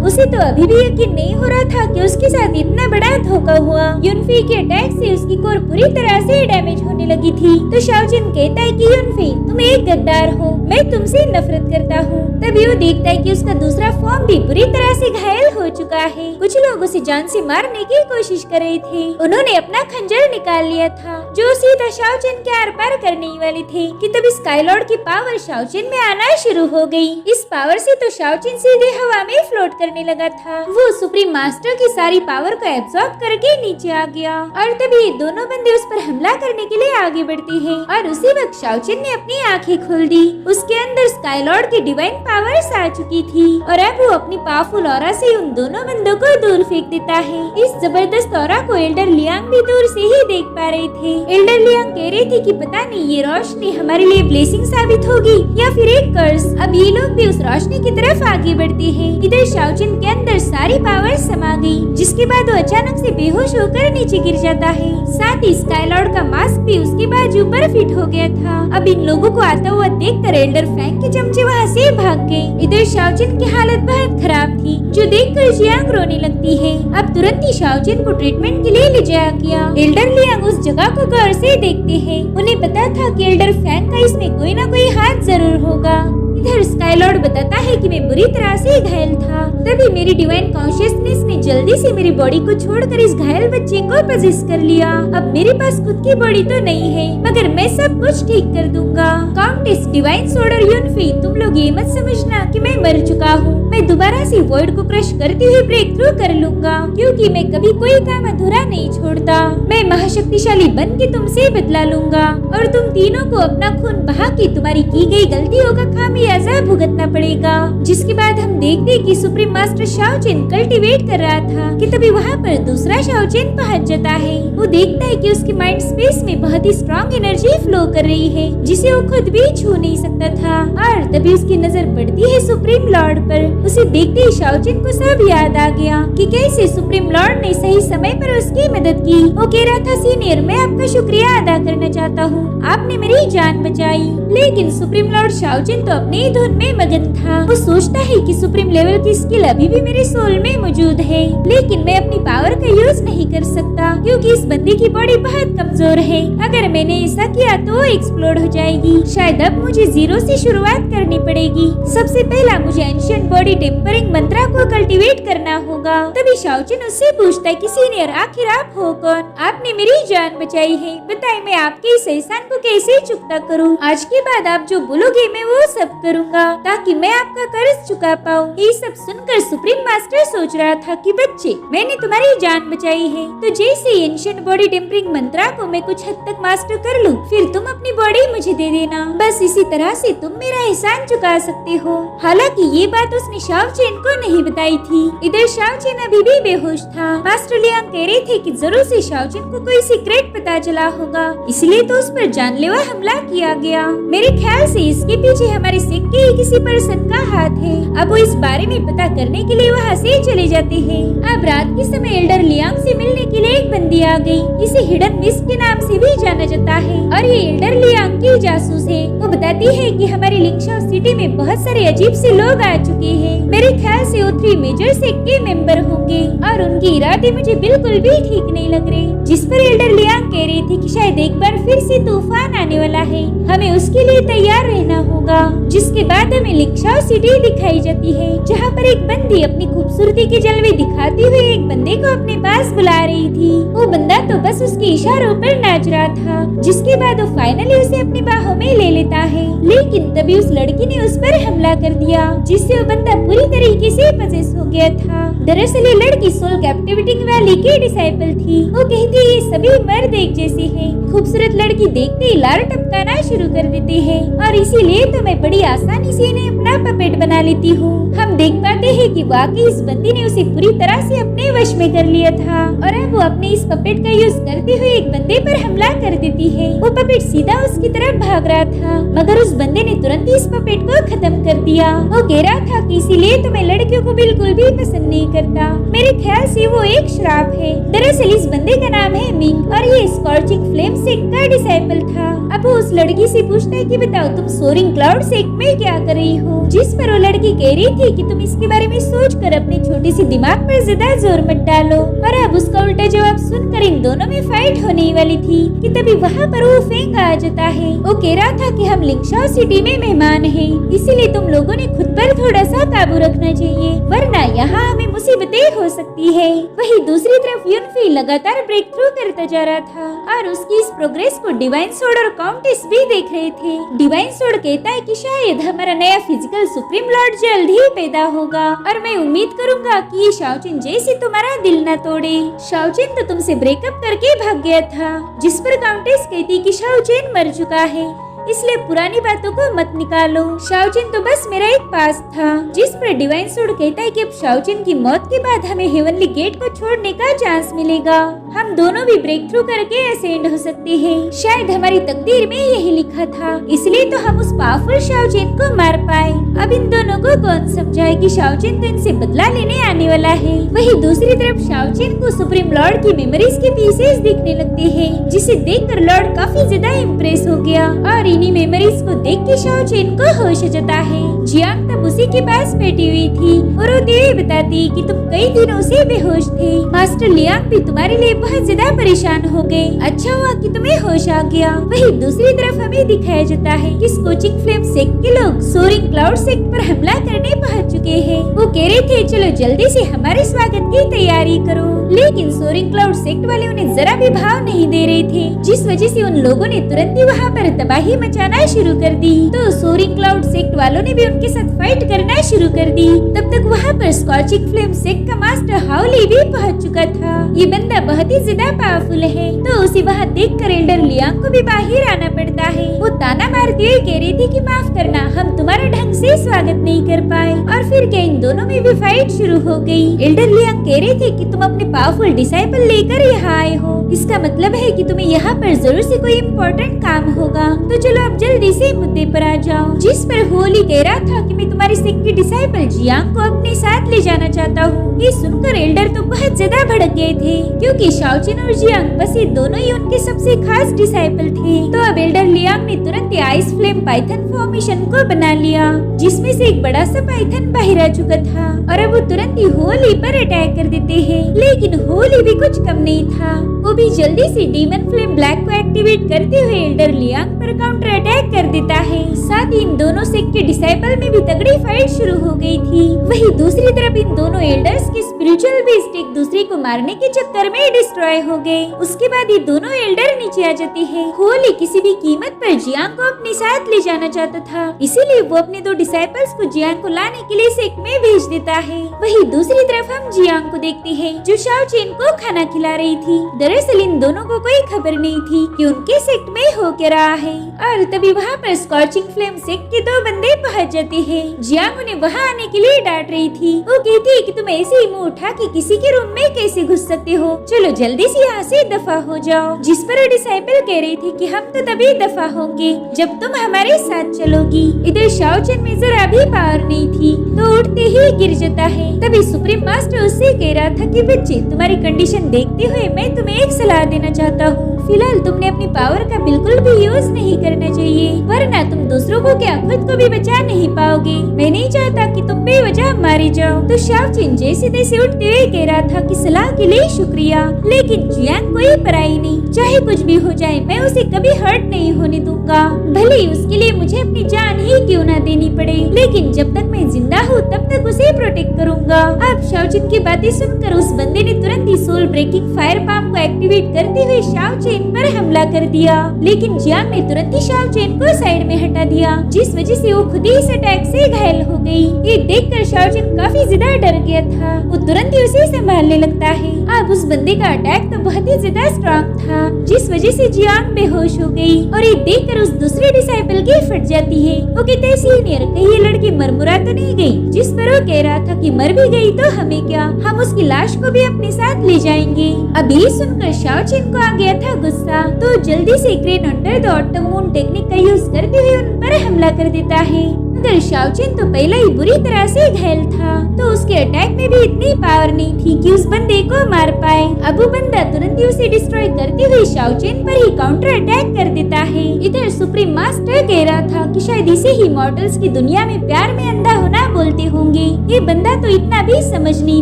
उसे तो अभी भी यकीन नहीं हो रहा था कि उसके साथ इतना बड़ा धोखा हुआ। युनफे के अटैक से उसकी कोर पूरी तरह से डैमेज होने लगी थी। तो शाओचेन कहता है कि युनफे तुम एक गद्दार हो, मैं तुमसे नफरत करता हूँ। तभी वो देखता है कि उसका दूसरा फॉर्म भी बुरी तरह से घायल हो चुका है। कुछ लोग उसे जान से मारने की कोशिश कर रहे थे। उन्होंने अपना खंजर निकाल लिया था जो सीधा शाओचेन के आर पार करने ही वाले थे कि तभी स्काईलॉर्ड की पावर शाओचेन में आना शुरू हो गई। इस पावर से तो शाओचेन सीधे हवा में फ्लोट करने लगा था। वो सुप्रीम मास्टर की सारी पावर को एब्सॉर्ब करके नीचे आ गया और तभी दोनों बंदे उस पर हमला करने के लिए आगे बढ़ते हैं। और उसी वक्त शाओचेन ने अपनी आंखें खोल दी। उसके अंदर स्काईलॉर्ड की डिवाइन पावर्स आ चुकी थी और अब वो अपनी पावरफुल ऑरा से उन दोनों बंदों को दूर फेंक देता है। इस जबरदस्त ऑरा को एल्डर लियांग भी दूर से ही देख पा रहे थे। एल्डर लियांग कह रहे थे कि पता नहीं ये रोशनी हमारे लिए ब्लेसिंग साबित होगी या फिर एक कर्स। अब ये लोग भी उस रोशनी की तरफ आगे बढ़ते हैं। इधर शाओचेन के अंदर सारी पावर समा गई, जिसके बाद वो अचानक से बेहोश होकर नीचे गिर जाता है। साथ ही स्काईलॉर्ड का मास्क भी उसके बाजू पर फिट हो गया था। अब इन लोगों को आता हुआ देखकर एल्डर फ्रैंक के चमचे वहाँ से भाग गए। इधर शाओचेन की हालत बहुत खराब थी, जो देखकर जियांग रोने लगती है। अब तुरंत ही शाओचेन को ट्रीटमेंट के लिए ले जाया गया। एल्डर लियांग उस जगह को गौर से देखते हैं। उन्हें पता था कि एल्डर फ्रैंक का इसमें कोई ना कोई हाथ जरूर होगा। इधर स्काईलॉर्ड बताता है कि मैं बुरी तरह से घायल था। तभी मेरी डिवाइन कॉन्शियसनेस ने जल्दी से मेरी बॉडी को छोड़कर इस घायल बच्चे को पजेस कर लिया। अब मेरे पास खुद की बॉडी तो नहीं है, मगर मैं सब कुछ ठीक कर दूंगा। काउंटेस डिवाइन सोड और युनफे, तुम लोग ये मत समझना कि मैं मर चुका हूँ। मैं दोबारा से वॉइड को क्रश करते हुए ब्रेक थ्रू कर लूंगा, क्योंकि मैं कभी कोई काम अधूरा नहीं छोड़ता। मैं महाशक्तिशाली बन के तुमसे बदला लूंगा और तुम तीनों को अपना खून बहा के तुम्हारी की गई गलतियों का खामियाजा भुगतना पड़ेगा। जिसके बाद हम देखते कि सुप्रीम मास्टर शाओचेन कल्टीवेट कर रहा था कि तभी वहाँ पर दूसरा शाओचेन पहुँच जाता है। वो देखता है कि उसकी माइंड स्पेस में बहुत ही स्ट्रॉन्ग एनर्जी फ्लो कर रही है, जिसे वो खुद भी छू नहीं सकता था। और तभी उसकी नजर पड़ती है सुप्रीम लॉर्ड पर। उसे देखते ही शाओचेन को सब याद आ गया कि कैसे सुप्रीम लॉर्ड ने सही समय पर उसकी मदद की। वो कह रहा था सीनियर, मैं आपका शुक्रिया अदा करना चाहता हूँ, आपने मेरी जान बचाई। लेकिन सुप्रीम लॉर्ड शाओचेन तो अपने ही धुन में मगन था। वो सोचता है कि सुप्रीम लेवल की स्किल अभी भी मेरे सोल में मौजूद है, लेकिन मैं अपनी पावर का यूज नहीं कर सकता क्योंकि इस बंदे की बॉडी बहुत कमजोर है। अगर मैंने ऐसा किया तो वो एक्सप्लोड हो जाएगी। शायद अब मुझे जीरो से शुरुआत करनी पड़ेगी। सबसे पहला मुझे एंशिएंट बॉडी टेम्परिंग मंत्रा को कल्टीवेट करना होगा। तभी शाओचेन उससे पूछता है कि सीनियर, आखिर आप हो कौन? आपने मेरी जान बचाई है, बताइए मैं आपके इस एहसान को कैसे चुकता करूं? आज के बाद आप जो बोलोगे मैं वो सब करूंगा ताकि मैं आपका कर्ज चुका पाऊं। ये सब सुनकर सुप्रीम मास्टर सोच रहा था कि बच्चे, मैंने तुम्हारी जान बचाई है, तो जैसे एंशिएंट बॉडी टेम्परिंग मंत्रा को मैं कुछ हद तक मास्टर कर लूं, फिर तुम अपनी बॉडी मुझे दे देना। बस इसी तरह से तुम मेरा एहसान चुका सकते हो। हालांकि ये बात उसने शाओचेन को नहीं बताई थी। इधर शाओचेन अभी भी बेहोश था। मास्टर लियांग कह रहे थे कि जरूर से शाओचेन को कोई सीक्रेट पता चला होगा, इसलिए तो उस पर जानलेवा हमला किया गया। मेरे ख्याल से इसके पीछे हमारे सिक्के ही किसी पर्सन का हाथ है। अब वो इस बारे में पता करने के लिए वहाँ से चले जाते हैं। अब रात के समय एल्डर लियांग से मिलने के लिए एक बंदी आ गई। इसे हिडन मिस के नाम से भी जाना जाता है और ये एल्डर लियांग की जासूस है। वो बताती है कि हमारी लिंगशाओ सिटी में बहुत सारे अजीब से लोग आ चुके हैं। मेरे ख्याल से वो 3 मेजर सेक्ट के मेंबर होंगे और उनके इरादे मुझे बिल्कुल भी ठीक नहीं लग रहे। जिस पर एल्डर लियांग कह रही थी कि शायद एक बार फिर से तूफान आने वाला है, हमें उसके लिए तैयार रहना होगा। जिसके बाद हमें लिंगशाओ सिटी दिखाई जाती है, जहाँ पर एक बंदी अपनी खूबसूरती के जलवे दिखाते हुए एक बंदे को अपने पास बुला रही थी। वो बंदा तो बस उसके इशारों पर नाच रहा था। जिसके बाद वो फाइनली उसे अपनी बाहों में ले लेता है, लेकिन तभी उस लड़की ने उस पर हमला कर दिया, जिससे वो बंदा पूरी तरीके से पजेस हो गया था। दरअसल ये लड़की सोल कैप्टिवेटिंग वैली की डिसाइपल थी। वो कहती है ये सभी मर्द एक जैसे हैं। खूबसूरत लड़की देखते ही लार टपकाना शुरू कर देते हैं और इसीलिए तो मैं बड़ी आसानी से इन्हें अपना पपेट बना लेती हूँ। हम हम देख पाते हैं कि वाकई इस बंदी ने उसे पूरी तरह से अपने वश में कर लिया था और अब वो अपने इस पपेट का यूज करते हुए एक बंदे पर हमला कर देती है। वो पपेट सीधा उसकी तरफ भाग रहा था, मगर उस बंदे ने तुरंत ही इस पपेट को खत्म कर दिया। वो कह रहा था कि इसीलिए तो मैं लड़कियों को बिल्कुल भी पसंद नहीं करता। मेरे ख्याल से वो एक श्राप है। दरअसल इस बंदे का नाम है मिंग और ये स्कॉर्चिंग फ्लेम सेक्ट का डिसाइपल था। अब वो उस लड़की से पूछता है कि बताओ तुम सोरिंग क्लाउड सेक्ट में क्या कर रही हो, जिस पर वो लड़की कह रही थी कि तुम इसके बारे में सोचकर अपने छोटी सी दिमाग पर ज्यादा जोर मत डालो। और अब उसका उल्टा जवाब सुनकर इन दोनों में फाइट होने वाली थी कि तभी वहाँ पर वो फेंग आ जाता है। वो कह रहा था कि हम लिंगशाओ सिटी में मेहमान हैं, इसीलिए तुम लोगों ने खुद पर थोड़ा सा काबू रखना चाहिए, वरना यहाँ हमें मुसीबतें हो सकती है। वही दूसरी तरफ यूनफी लगातार ब्रेक थ्रू करता जा रहा था और उसकी इस प्रोग्रेस को डिवाइन सोर्ड और काउंटेस भी देख रहे थे। डिवाइन सोर्ड कहता है कि शायद हमारा नया फिजिकल सुप्रीम लॉर्ड जल्द ही पैदा होगा और मैं उम्मीद करूंगा कि ये शाओचिन जैसे तुम्हारा दिल न तोड़े। शाओचिन तो तुमसे ब्रेकअप करके भाग गया था, जिस पर काउंटेस कहती कि शाओचिन मर चुका है, इसलिए पुरानी बातों को मत निकालो। शाओचिन तो बस मेरा एक पास था। जिस पर डिवाइन सोर्ड कहता है कि अब शाओचिन की मौत के बाद हमें हेवनली गेट को छोड़ने का चांस मिलेगा। हम दोनों भी ब्रेक थ्रू करके असेंड हो सकते हैं। शायद हमारी तकदीर में यही लिखा था, इसलिए तो हम उस पावरफुल शाओचिन को मार पाए। अब इन दोनों को कौन समझाए कि शाओचिन तो इनसे बदला लेने आने वाला है। वही दूसरी तरफ शाओचिन को सुप्रीम लॉर्ड की मेमोरीज के पीसेस दिखने लगते हैं, जिसे देखकर लॉर्ड काफी ज्यादा इम्प्रेस हो गया और इन्हीं मेमोरीज को देख के शाओचिन को होश जाता है। जियांग तब उसी के पास बैठी हुई थी और वो ये बताती कि तुम कई दिनों से बेहोश थे। मास्टर लियांग भी तुम्हारे लिए बहुत ज्यादा परेशान हो गए। अच्छा हुआ कि तुम्हें होश आ गया। वही दूसरी तरफ हमें दिखाया जाता है कि स्कोचिंग फ्लेम सेक्ट के लोग सोरिंग क्लाउड सेक्ट पर हमला करने पहुंच चुके हैं। वो कह रहे थे चलो जल्दी से हमारे स्वागत की तैयारी करो, लेकिन सोरिंग क्लाउड सेक्ट वाले उन्हें जरा भी भाव नहीं दे रहे थे, जिस वजह से उन लोगों ने तुरंत ही वहाँ पर तबाही मचाना शुरू कर दी। तो सोरिंग क्लाउड सेक्ट वालों ने भी उनके साथ फाइट करना शुरू कर दी। तब तक वहाँ पर स्कॉचिंग फ्लेम सेक्ट का मास्टर हाउली भी पहुँच चुका था। ये बंदा बहुत ही ज्यादा पावरफुल है, तो उसे वहाँ देख कर एल्डर लियांग को भी बाहर आना पड़ता है। वो ताना मारते हुए कह रही थी कि माफ करना, हम तुम्हारा ढंग से स्वागत नहीं कर पाए। और फिर क्या इन दोनों में भी फाइट शुरू हो गई। एल्डर लियांग कह रहे थे कि तुम अपने पावरफुल डिसाइपल लेकर यहाँ आए हो, इसका मतलब है कि तुम्हें यहाँ पर जरूर से कोई इम्पोर्टेंट काम होगा, तो चलो अब जल्दी से मुद्दे पर आ जाओ। जिस पर होली कह रहा था कि मैं तुम्हारी सेक्ट की डिसाइपल जियांग को अपने साथ ले जाना चाहता हूँ। ये सुनकर एल्डर तो बहुत ज्यादा भड़क गए थे, क्योंकि शाओचिन और जियांग बस ये दोनों ही उनके सबसे खास डिसाइपल थे। तो अब एल्डर लियांग ने तुरंत आइस फ्लेम पाइथन फॉर्मेशन को बना लिया, जिसमें से एक बड़ा सा पाइथन बाहर आ चुका था और अब वो तुरंत ही होली पर अटैक कर देते हैं। लेकिन होली भी कुछ कम नहीं था, वो भी जल्दी से डीमन फ्लेम ब्लैक को एक्टिवेट करते हुए एल्डर लियांग पर काउंटर अटैक कर देता है। साथ ही इन दोनों सेक्ट के डिसाइपल में भी तगड़ी फाइट शुरू हो गई थी। वही दूसरी तरफ इन दोनों एल्डर्स के स्पिरिचुअल बीस्ट एक दूसरे को मारने के चक्कर में डिस्ट्रॉय हो गए। उसके बाद ये दोनों एल्डर नीचे आ जाते हैं। होली किसी भी कीमत पर जियांग को अपने साथ ले जाना चाहता था, इसीलिए वो अपने दो डिसाइपल्स को जियांग को लाने के लिए सेक्ट में भेज देता है। वही दूसरी तरफ हम जियांग को देखते हैं जो शाओचिन को खाना खिला रही थी। दरअसल इन दोनों को कोई खबर नहीं थी कि उनके सेक्ट में हो क्या रहा है। और तभी वहाँ पर स्कॉचिंग फ्लेम सेक्ट के दो बंदे पहुँच जाते हैं। जियांग उन्हें वहाँ आने के लिए डांट रही थी। वो कहती है कि तुम ऐसे ही मुंह उठा के किसी के रूम में कैसे घुस सकते हो, चलो जल्दी से यहाँ से दफा हो जाओ। जिस पर डिसाइपल कह रही थी कि हम तो तभी दफा होंगे जब तुम हमारे साथ चलोगी। इधर शाओचिन में जरा भी पावर नहीं थी, तो उठते ही गिर जाता है। तभी सुप्रीम मास्टर उससे कह रहा था कि बच्चे तुम्हारी कंडीशन देखते हुए मैं तुम्हें एक सलाह देना चाहता हूँ। फिलहाल तुमने अपनी पावर का बिल्कुल भी यूज नहीं करना चाहिए, वरना तुम दूसरों को क्या खुद को भी बचा नहीं पाओगे। मैं नहीं चाहता कि तुम बेवजह मारे जाओ। तो शाओचिन जैसे तैसे उठते हुए कह रहा था कि सलाह के लिए शुक्रिया, लेकिन जियांग कोई पराई नहीं, चाहे कुछ भी हो जाए मैं उसे कभी हर्ट नहीं होने दूंगा, भले ही उसके लिए मुझे अपनी जान ही क्यों ना देनी पड़े, लेकिन जब तक मैं जिंदा हूँ तब तक उसे प्रोटेक्ट करूंगा। अब शाओचिन की बातें सुनकर उस बंदे ने तुरंत ही सोल ब्रेकिंग फायर पाम को एक्टिवेट करते हुए शाओचिन पर हमला कर दिया, लेकिन जियांग ने तुरंत ही शाओचिन को साइड में हटा दिया, जिस वजह से वो खुद ही इस अटैक से घायल हो गई। ये देखकर शाओचिन काफी ज्यादा डर गया था। वो तुरंत ही उसे संभालने लगता है। अब उस बंदे का अटैक तो बहुत ही ज्यादा स्ट्रॉन्ग था, जिस वजह से जियांग बेहोश हो गई और ये देखकर उस दूसरे डिसाइपल की फट जाती है। वो कहते हैं सीनियर, कहीं ये लड़की मरमुरा तो नहीं गई? जिस पर वो कह रहा था कि मर भी गई तो हमें क्या, हम उसकी लाश को भी अपने साथ ले जाएंगे। अब ये सुनकर शाओचिन को आ गया था गुस्सा, तो जल्दी से crane under the autumn moon technique का यूज करते हुए उन पर हमला कर देता है। मगर शाओचिन तो पहले ही बुरी तरह से घायल था, तो उसके अटैक में भी इतनी पावर नहीं थी कि उस बंदे को मार पाए। अब वो बंदा तुरंत ही उसे डिस्ट्रॉय करते हुए शाओचिन पर ही काउंटर अटैक कर देता है। इधर सुप्रीम मास्टर कह रहा था कि शायद इसे ही मॉर्टल्स की दुनिया में प्यार में अंधा होना बोलते होंगे। ये बंदा तो इतना भी समझ नहीं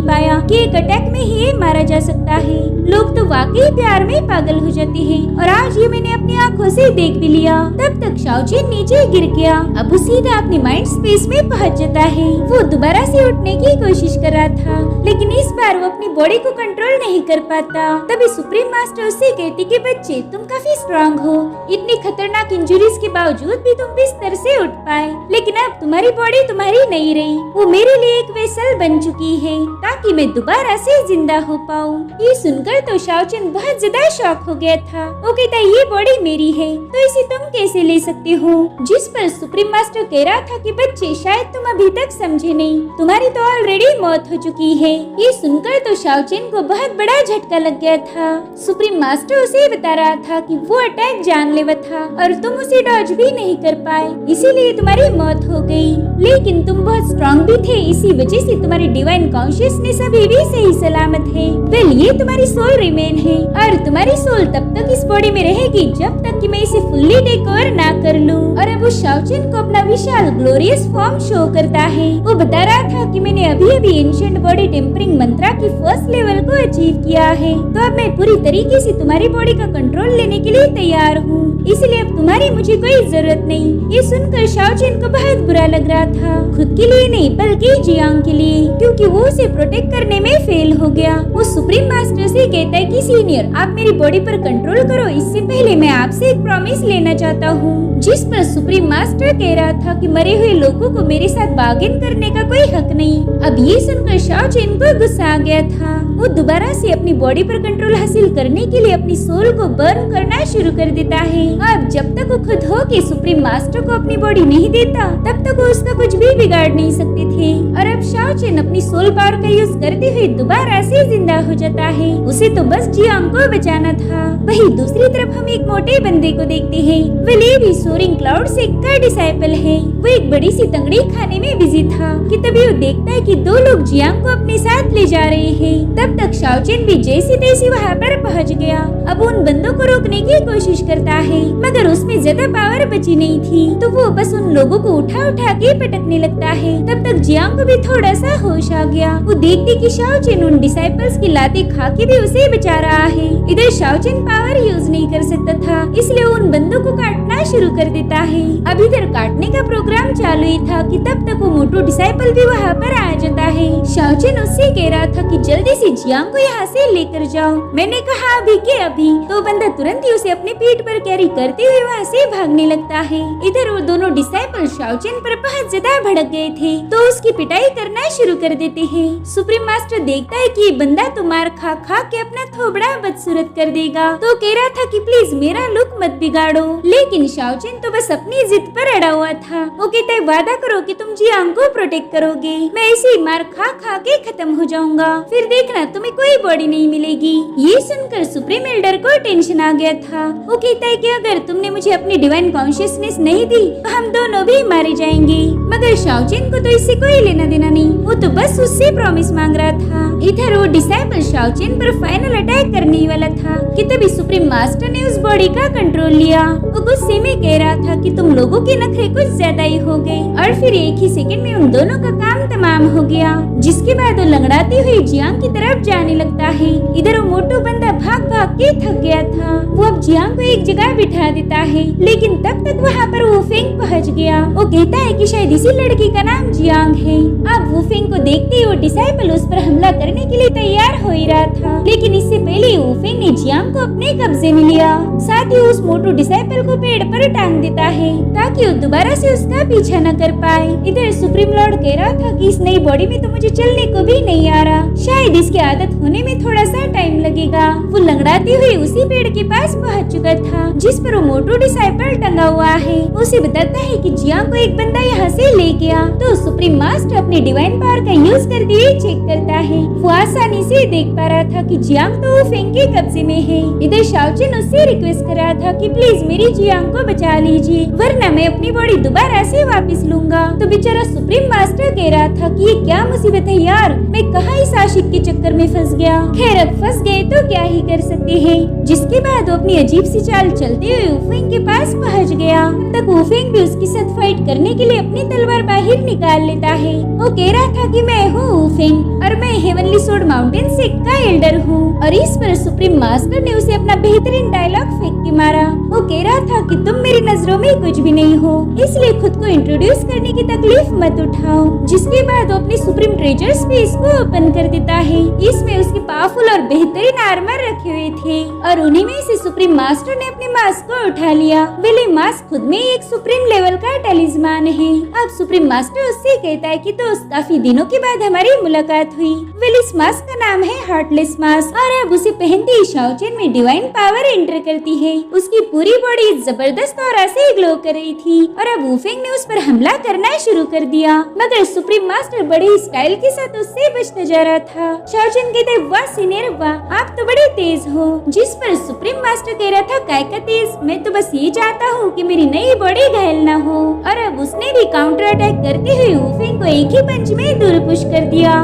पाया कि एक अटैक में ही ये मारा जा सकता है। लोग तो वाकई प्यार में पागल हो जाते हैं, और आज ये मैंने अपनी आंखों से देख भी लिया। तब तक शाओचिन नीचे गिर गया। अब वो सीधा अपनी माइंड स्पेस में पहुंच जाता है। वो दोबारा से उठने की कोशिश कर रहा था, लेकिन इस बार वो अपनी बॉडी को कंट्रोल नहीं कर पाता। तभी सुप्रीम मास्टर उससे कहती कि बच्चे, तुम काफी स्ट्रांग हो, इतनी खतरनाक इंजरीज के बावजूद भी तुम बिस्तर से उठ पाए, लेकिन अब तुम्हारी बॉडी तुम्हारी नहीं रही, वो मेरे लिए एक वेसल बन चुकी है ताकि मैं दोबारा से जिंदा हो पाऊँ। ये सुनकर तो शाओचिन बहुत ज्यादा शॉक हो गया था। वो कहता ये बॉडी मेरी है तो इसे तुम कैसे ले सकते हो? जिस पर सुप्रीम मास्टर कह रहा था कि बच्चे, शायद तुम अभी तक समझे नहीं, तुम्हारी तो ऑलरेडी मौत हो चुकी है। ये सुनकर तो शाओचिन को बहुत बड़ा झटका लग गया था। सुप्रीम मास्टर उसे बता रहा था कि वो अटैक जानलेवा था और तुम उसे डॉज भी नहीं कर पाए, इसीलिए तुम्हारी मौत हो गई। लेकिन तुम बहुत स्ट्रॉन्ग भी थे, इसी वजह से तुम्हारी डिवाइन कॉन्शियसनेस अभी भी सही सलामत है। वेल, ये तुम्हारी सोल रिमेन है और तुम्हारी सोल तब तक इस बॉडी में रहेगी जब तक कि मैं इसे फुल्ली टेक ओवर ना कर लूं। और अब वो शाओचिन को अपना विशाल ग्लोरियस फॉर्म शो करता है। वो बता रहा था कि मैंने अभी एंशिएंट बॉडी टेम्परिंग मंत्रा की फर्स्ट लेवल को अचीव किया है, तो अब मैं पूरी तरीके से तुम्हारी बॉडी का कंट्रोल लेने के लिए तैयार हूँ, इसलिए अब तुम्हारी मुझे कोई जरूरत नहीं। ये सुनकर शाओचिन को बहुत बुरा लग रहा था, खुद के लिए नहीं बल्कि जियांग के लिए, क्योंकि वो उसे प्रोटेक्ट करने में फेल हो गया। वो सुप्रीम मास्टर से कहता है कि सीनियर, आप मेरी बॉडी पर कंट्रोल करो, इससे पहले मैं आपसे एक प्रॉमिस लेना चाहता हूँ। जिस पर सुप्रीम मास्टर कह रहा था कि मरे हुए लोगों को मेरे साथ बार्गेन करने का कोई हक नहीं। अब ये सुनकर शाओचिन को गुस्सा आ गया था। वो दोबारा से अपनी बॉडी पर कंट्रोल हासिल करने के लिए अपनी सोल को बर्न करना शुरू कर देता है। अब जब तक वो खुद हो के सुप्रीम मास्टर को अपनी बॉडी नहीं देता, तब तक वो उसका कुछ भी बिगाड़ नहीं सकते थे। और अब शाओचिन अपनी सोल पावर का यूज करते हुए दोबारा से जिंदा हो जाता है। उसे तो बस जियांग को बचाना था। वहीं दूसरी तरफ हम एक मोटे बंदे को देखते हैं। वो भी सोरिंग क्लाउड्स का डिसाइपल है। वो एक बड़ी सी तंगड़ी खाने में बिजी था कि तभी वो देखता है कि दो लोग जियांग को अपने साथ ले जा रहे हैं। तब तक शाओचिन भी जैसी तैसी वहाँ पर पहुँच गया। अब उन बंदों को रोकने की कोशिश करता है, मगर उसमें ज्यादा पावर बची नहीं थी, तो वो बस उन लोगों को उठा उठा के पटकने लगता है। तब तक जियांग को भी थोड़ा सा होश आ गया। वो देखती कि शाओचिन उन डिसाइपल्स की लातें खा के भी उसे बचा रहा है। इधर शाओचिन पावर यूज नहीं कर सकता था, इसलिए उन बंदों को काटना शुरू कर देता है। अब इधर काटने का प्रोग्राम चालू ही था कि तब तक वो मोटू डिसाइपल भी वहाँ पर आ जाता है। शाओचिन उससे कह रहा था कि जल्दी से जियांग को यहाँ से लेकर जाओ। मैंने कहा अभी के अभी, तो बंदा तुरंत ही उसे अपने पीठ पर कैरी करते हुए वहाँ से भागने लगता है। इधर वो दोनों डिसाइपल शाओचिन पर बहुत ज्यादा भड़क गए थे, तो उसकी पिटाई करना शुरू कर देते हैं। सुप्रीम मास्टर देखता है कि ये बंदा तो मार खा खा के अपना थोबड़ा बदसूरत कर देगा, तो कह रहा था कि प्लीज मेरा लुक मत बिगाड़ो। लेकिन शाओचिन तो बस अपनी जिद पर अड़ा हुआ था। वो कहता है वादा करो कि तुम जियांग को प्रोटेक्ट करोगे, मैं इसी मार खा खा के खत्म हो जाऊंगा, फिर देखना तुम्हें कोई बॉडी नहीं मिलेगी। ये सुनकर सुप्रीम एल्डर को टेंशन आ गया था। वो कहता है कि अगर तुमने मुझे अपनी डिवाइन कॉन्शियसनेस नहीं दी तो हम दोनों भी मारे जाएंगे। मगर शाओचिन को तो इससे कोई लेना देना नहीं, वो तो बस उससे प्रॉमिस मांग रहा था। इधर वो डिसाइपल शाओचिन पर फाइनल अटैक करने ही वाला था कि तभी सुप्रीम मास्टर ने उस बॉडी का कंट्रोल लिया। वो गुस्से में कह रहा था कि तुम लोगों के नखरे कुछ ज्यादा ही हो गए, और फिर एक ही सेकंड में उन दोनों का काम तमाम हो गया। जिसके बाद वो लंगड़ाती हुई जियांग की तरफ जाने लगता है। है। इधर वो मोटू बंदा भाग भाग के थक गया था। वो अब जियांग को एक जगह बिठा देता है, लेकिन तब तक वहाँ पर वूफेंग पहुँच गया। वो कहता है कि शायद इसी लड़की का नाम जियांग है। अब वूफेंग को देखते ही वो डिसाइपल उस पर हमला करने के लिए तैयार हो ही रहा था, लेकिन इससे पहले वूफेंग ने जियांग को अपने कब्जे में लिया। साथ ही उस मोटू डिसाइपल को पेड़ पर टांग देता है ताकि वो दोबारा से उसका पीछा न कर पाए। इधर सुप्रीम लॉर्ड कह रहा था कि इस नई बॉडी में तो मुझे चलने को भी नहीं आ रहा, शायद इसकी आदत होने में थोड़ा सा टाइम लगेगा। वो लंगड़ाते हुए उसी पेड़ के पास पहुंच चुका था जिस पर वो मोटू डिसाइपल टंगा हुआ है। उसे बताता है कि जियांग को एक बंदा यहाँ से ले गया। तो सुप्रीम मास्टर अपने डिवाइन पावर का यूज करते हुए चेक करता है। वो आसानी से देख पा रहा था कि जियांग तो वूफेंग के कब्जे में है। इधर शाओचेन उससे रिक्वेस्ट कर रहा था कि प्लीज मेरी जियांग को बचा लीजिए, वरना मैं अपनी बॉडी दोबारा से वापस लूंगा। तो बेचारा सुप्रीम मास्टर कह रहा था कि ये क्या मुसीबत है यार, मैं कहाँ इस आशिक के चक्कर में फंस गया। खैर अब फंस गए तो क्या ही कर सकते हैं। जिसके बाद वो अपनी अजीब सी चाल चलते हुए वूफेंग के पास पहुँच गया। तब वूफेंग भी उसके साथ फाइट करने के लिए अपनी तलवार बाहर निकाल लेता है। वो कह रहा था कि मैं हूँ वूफेंग और मैं हेवनली सोर्ड माउंटेन से का एल्डर हूँ। और इस पर सुप्रीम मास्टर ने उसे अपना बेहतरीन डायलॉग फेंक के मारा। वो कह रहा था कि तुम मेरी नजरों में कुछ भी नहीं हो, इसलिए खुद को इंट्रोड्यूस करने की तकलीफ मत उठाओ। जिसके बाद वो अपनी सुप्रीम ट्रेजर स्पेस को ओपन कर देता है। इसमें उसके पावरफुल और बेहतरीन आर्मर रखे हुए थे और उन्हीं में से सुप्रीम मास्टर ने अपने मास्क को उठा लिया। वेले मास्क खुद में एक सुप्रीम लेवल का टैलिस्मान है। अब सुप्रीम मास्टर उससे कहता है कि दोस्त काफी दिनों के बाद हमारी मुलाकात हुई। वेल इस मास्क का नाम है हार्टलेस मास्क और अब उसे पहनते ही शाओचेन में डिवाइन पावर एंटर करती है। उसकी पूरी बॉडी जबरदस्त और से ग्लो कर रही थी और अब वूफेंग ने उस पर हमला करना शुरू कर दिया, मगर सुप्रीम मास्टर बड़े ही स्टाइल के साथ उससे बचता जा रहा था। शाओचेन कहते वाह सीनियर वाह, आप तो बड़े तेज हो। जिस पर सुप्रीम मास्टर कह रहा था काय का तेज, मैं तो बस ये चाहता हूँ कि मेरी नई बॉडी घायल न हो। और अब उसने भी काउंटर अटैक करते हुए वूफेंग को एक ही पंच में दूर पुश कर दिया।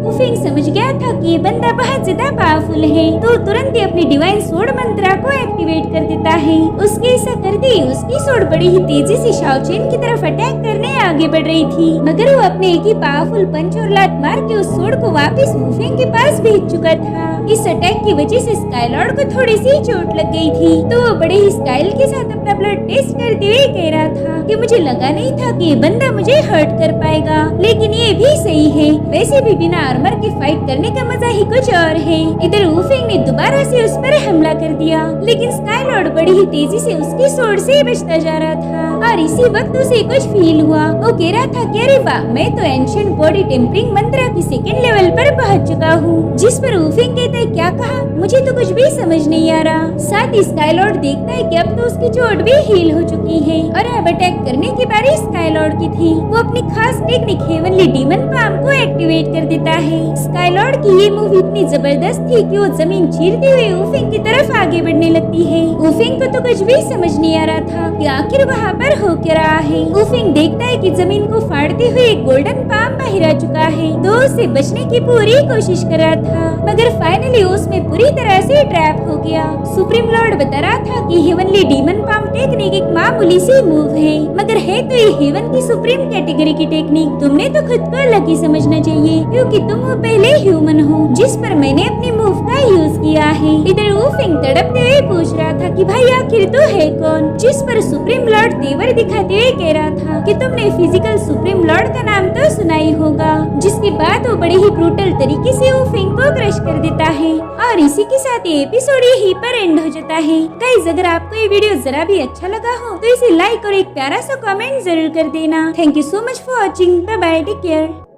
वूफेंग समझ गया था कि ये बंदा बहुत ज्यादा पावरफुल है, तो तुरंत ही अपनी डिवाइन सोर्ड मंत्रा को एक्टिवेट कर देता है। उसके ऐसा करते ही उसकी सोर्ड बड़ी ही तेजी से शाओचेन की तरफ अटैक करने आगे बढ़ रही थी, मगर वो अपने एक ही पावरफुल पंच और लात मार के उस सोर्ड को वापस वूफेंग के पास भेज चुका था। इस अटैक की वजह से स्काईलॉर्ड को थोड़ी सी चोट लग गई थी, तो वो बड़े ही स्टाइल के साथ अपना ब्लड टेस्ट करते हुए कह रहा था कि मुझे लगा नहीं था कि ये बंदा मुझे हर्ट कर पाएगा, लेकिन ये भी सही है। वैसे भी बिना आर्मर के फाइट करने का मजा ही कुछ और है। इधर वूफेंग ने दोबारा से उस पर हमला कर दिया, लेकिन स्काईलॉर्ड बड़ी ही तेजी से उसकी सोर्ड से बचता जा रहा था और इसी वक्त उसे कुछ फील हुआ। वो कह रहा था कि अरे वाह, मैं तो एंशिएंट बॉडी टेम्परिंग मंत्रा की सेकंड लेवल पर पहुंच चुका हूँ। जिस पर वूफेंग कहता है क्या कहा, मुझे तो कुछ भी समझ नहीं आ रहा। साथ ही स्काईलॉर्ड देखता है कि अब तो उसकी चोट भी हील हो चुकी है और अब अटैक करने की बारी स्काईलॉर्ड की थी। वो अपनी खास टेक्निक हेवनली डीमन पाम को एक्टिवेट कर देता है। स्काईलॉर्ड की ये मूव इतनी जबरदस्त थी कि वो जमीन चीरते हुए वूफेंग की तरफ आगे बढ़ने लगती है। वूफेंग को तो कुछ भी समझ नहीं आ रहा था कि आखिर वहाँ पर हो क्या रहा है। वूफेंग देखता है कि जमीन को फाड़ते हुए एक गोल्डन पाम बाहर आ चुका है, तो उससे बचने की पूरी कोशिश कर रहा था, मगर फाइनली उसमें पूरी तरह से ट्रैप हो गया। सुप्रीम लॉर्ड बता रहा था कि हेवनली डीमन पाम टेक्निक एक मामूली सी मूव है, मगर है तो ये हेवन की सुप्रीम कैटेगरी की टेक्निक। तुमने तो खुद को लकी समझना चाहिए, क्योंकि तुम वो पहले ह्यूमन हो जिस पर मैंने अपनी मूव का यूज किया है। इधर वूफेंग तड़पते हुए पूछ रहा था कि भाई आखिर तो है कौन, जिस पर सुप्रीम लॉर्ड तेवर दिखाते हुए कह रहा था कि तुमने फिजिकल सुप्रीम लॉर्ड का नाम तो सुना ही होगा। जिसके बाद वो बड़े ही ब्रूटल तरीके से वूफेंग को क्रश कर देता है और इसी के साथ ये एपिसोड यहीं पर एंड हो जाता है। गाइस, अगर आपको ये वीडियो जरा भी अच्छा लगा हो तो इसे लाइक और एक प्यारा सा कमेंट जरूर कर देना। Thank you so much for watching. Bye bye, take care.